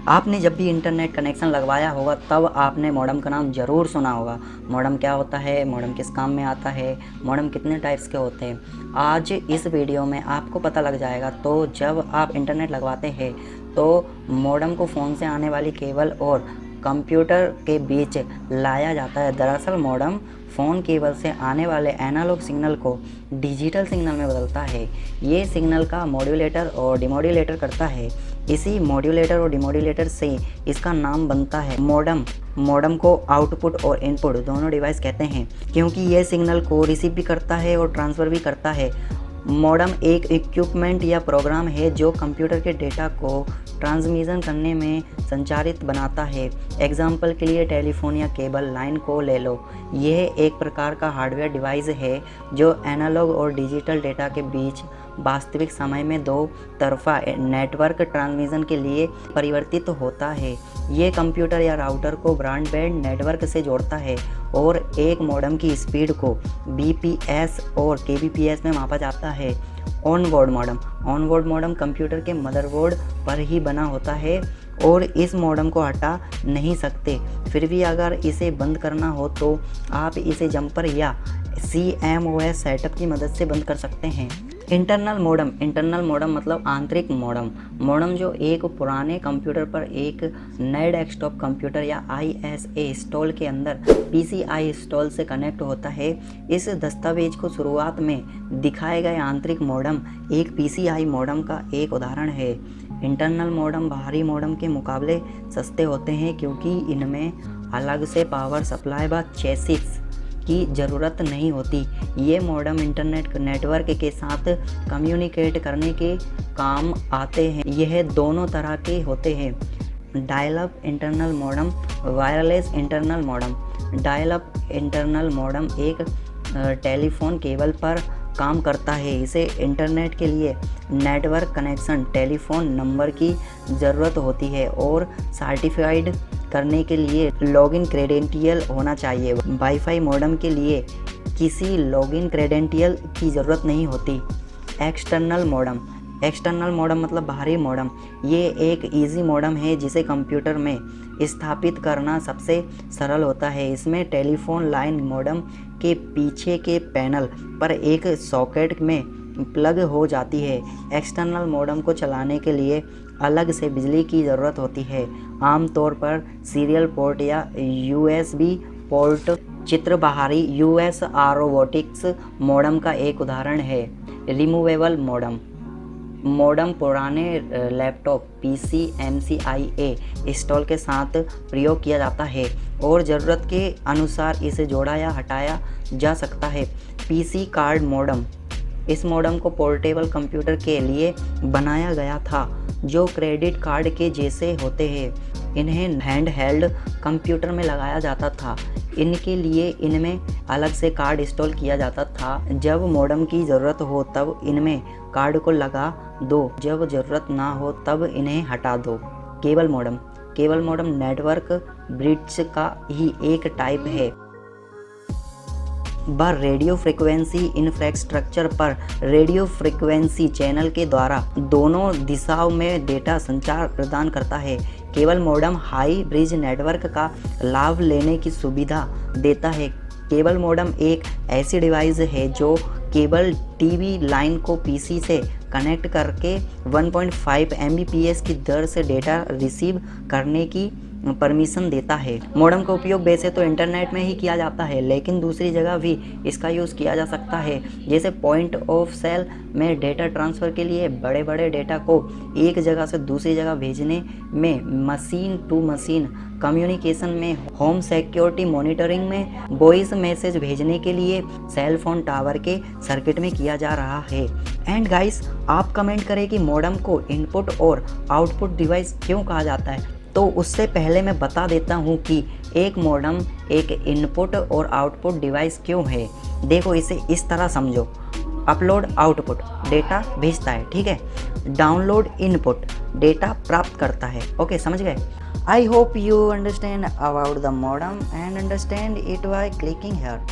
आपने जब भी इंटरनेट कनेक्शन लगवाया होगा तब आपने मॉडेम का नाम ज़रूर सुना होगा। मॉडेम क्या होता है, मॉडेम किस काम में आता है, मॉडेम कितने टाइप्स के होते हैं, आज इस वीडियो में आपको पता लग जाएगा। तो जब आप इंटरनेट लगवाते हैं तो मॉडेम को फ़ोन से आने वाली केबल और कंप्यूटर के बीच लाया जाता है। दरअसल मॉडेम फ़ोन केबल से आने वाले एनालॉग सिग्नल को डिजिटल सिग्नल में बदलता है। ये सिग्नल का मॉड्यूलेटर और डिमॉड्यूलेटर करता है। इसी मॉड्यूलेटर और डिमॉड्यूलेटर से इसका नाम बनता है मॉडेम। मॉडेम को आउटपुट और इनपुट दोनों डिवाइस कहते हैं, क्योंकि ये सिग्नल को रिसीव भी करता है और ट्रांसफ़र भी करता है। मॉडेम एक इक्विपमेंट या प्रोग्राम है जो कंप्यूटर के डेटा को ट्रांसमिशन करने में संचारित बनाता है। एग्जाम्पल के लिए टेलीफोन या केबल लाइन को ले लो। यह एक प्रकार का हार्डवेयर डिवाइस है जो एनालॉग और डिजिटल डेटा के बीच वास्तविक समय में दो तरफा नेटवर्क ट्रांसमिशन के लिए परिवर्तित होता है। ये कंप्यूटर या राउटर को ब्रॉडबैंड नेटवर्क से जोड़ता है और एक मॉडेम की स्पीड को बीपीएस और केबीपीएस में मापा जाता है। ऑनबोर्ड मॉडेम कंप्यूटर के मदरबोर्ड पर ही बना होता है और इस मॉडेम को हटा नहीं सकते। फिर भी अगर इसे बंद करना हो तो आप इसे जंपर या CMOS सेटअप की मदद से बंद कर सकते हैं। इंटरनल मॉडेम मतलब आंतरिक मॉडेम जो एक पुराने कंप्यूटर पर एक नए डेस्कटॉप कंप्यूटर या ISA इंस्टॉल के अंदर PCI इंस्टॉल से कनेक्ट होता है। इस दस्तावेज को शुरुआत में दिखाए गए आंतरिक मॉडेम एक PCI मॉडेम का एक उदाहरण है। इंटरनल मॉडेम बाहरी मॉडेम के मुकाबले सस्ते होते हैं क्योंकि इनमें अलग से पावर सप्लाई व चेसिस की ज़रूरत नहीं होती। ये मॉडेम इंटरनेट नेटवर्क के साथ कम्युनिकेट करने के काम आते हैं। यह दोनों तरह के होते हैं। Dial up internal modem, wireless internal modem. Dial up internal modem एक टेलीफोन केबल पर काम करता है। इसे इंटरनेट के लिए नेटवर्क कनेक्शन, टेलीफोन नंबर की ज़रूरत होती है और सर्टिफाइड करने के लिए लॉगिन क्रेडेंशियल होना चाहिए। वाईफाई मॉडेम के लिए किसी लॉगिन क्रेडेंशियल की ज़रूरत नहीं होती। एक्सटर्नल मॉडेम मतलब बाहरी मॉडेम। ये एक इजी मॉडेम है जिसे कंप्यूटर में स्थापित करना सबसे सरल होता है। इसमें टेलीफोन लाइन मॉडेम के पीछे के पैनल पर एक सॉकेट में प्लग हो जाती है। एक्सटर्नल मॉडेम को चलाने के लिए अलग से बिजली की ज़रूरत होती है, आमतौर पर सीरियल पोर्ट या USB पोर्ट। चित्र बाहरी US रोबोटिक्स मॉडेम का एक उदाहरण है। रिमूवेबल मॉडेम पुराने लैपटॉप PC MCIA इंस्टॉल के साथ प्रयोग किया जाता है और ज़रूरत के अनुसार इसे जोड़ा या हटाया जा सकता है। PC कार्ड मॉडेम, इस मॉडेम को पोर्टेबल कंप्यूटर के लिए बनाया गया था जो क्रेडिट कार्ड के जैसे होते हैं। इन्हें हैंडहेल्ड कंप्यूटर में लगाया जाता था। इनके लिए इनमें अलग से कार्ड इंस्टॉल किया जाता था। जब मॉडेम की ज़रूरत हो तब इनमें कार्ड को लगा दो, जब ज़रूरत ना हो तब इन्हें हटा दो। केबल मॉडेम नेटवर्क ब्रिज का ही एक टाइप है। वह रेडियो फ्रिक्वेंसी इंफ्रास्ट्रक्चर पर रेडियो फ्रिक्वेंसी चैनल के द्वारा दोनों दिशाओं में डेटा संचार प्रदान करता है। Cable modem high bridge network का लाभ लेने की सुविधा देता है। केबल मॉडेम एक ऐसी डिवाइस है जो केबल टीवी लाइन को PC से कनेक्ट करके 1.5 Mbps की दर से डेटा रिसीव करने की परमिशन देता है। मॉडेम का उपयोग वैसे तो इंटरनेट में ही किया जाता है, लेकिन दूसरी जगह भी इसका यूज़ किया जा सकता है, जैसे पॉइंट ऑफ सेल में डेटा ट्रांसफ़र के लिए, बड़े बड़े डेटा को एक जगह से दूसरी जगह भेजने में, मशीन टू मशीन कम्युनिकेशन में, होम सिक्योरिटी मॉनिटरिंग में, वॉइस मैसेज भेजने के लिए सेल फोन टावर के सर्किट में किया जा रहा है। एंड गाइस, आप कमेंट करें कि मॉडेम को इनपुट और आउटपुट डिवाइस क्यों कहा जाता है। तो उससे पहले मैं बता देता हूँ कि एक मॉडेम एक इनपुट और आउटपुट डिवाइस क्यों है। देखो, इसे इस तरह समझो। अपलोड आउटपुट डेटा भेजता है, ठीक है। डाउनलोड इनपुट डेटा प्राप्त करता है। ओके, समझ गए। I hope you understand about the modem and understand it by clicking here.